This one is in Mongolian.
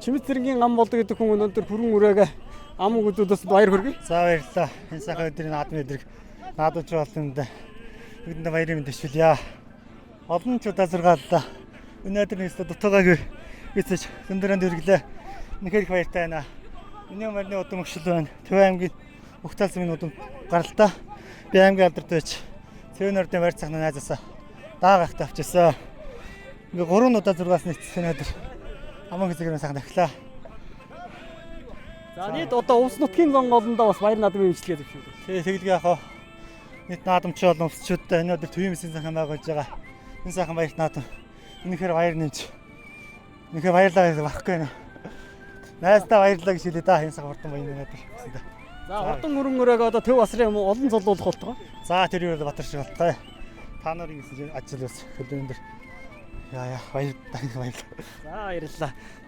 Чимэт цэргийн ам болдог гэдэг хүн өнөөдөр хүрэн үрээгээ ам өгдөөс баяр хүргэе. За баярлалаа. Энэ сайхан өдрийн наадмын өдрийг наадууч болтонд бүгдэндээ баярын мэндийг хүлье. Олон ч удаа зургааллаа. Өнөөдөр нэстэ дутуугаагүй эцэж зөндөрөнд өргөлөө. Үнэхээр их баяртай байна. Миний марны удам өгшил байна. Төв аймгийн Ухтаалсан удам гаралтаа. Би аймгийн алдартай Цэвнөрдийн барь цахны найзаасаа даагахт авчирсан. Ингээ 3 удаа зургаасны эцэс өнөөдөр аман хэсэгнээс сайхан дахлаа. За нийт одоо Увс нутгийн зонгоолондоо бас баяр наадмын имжлэгээ зөвшөөрөв. Тэгэлгүй яах вэ? Нийт наадамч болон өвчтөдтэй өнөөдөр төвийн мэсийн сайхан байгуулж байгаа. Энэ сайхан баярт наадам. Үнэхээр баяр нэмж. Үнэхээр баярлалаа гэж багхгүй байна. Найстаа баярлалаа гэж хэлээ да. Энэ сайхан хурдан баяр өнөөдөр. За хурдан өрөн өрөөг одоо төв басрын олон золиулах болтгоо. За тэр юу Батар шиг болтой. Та нарын гэсэн ажил бас өнөөдөр. Яа баярлалаа. За баярлалаа.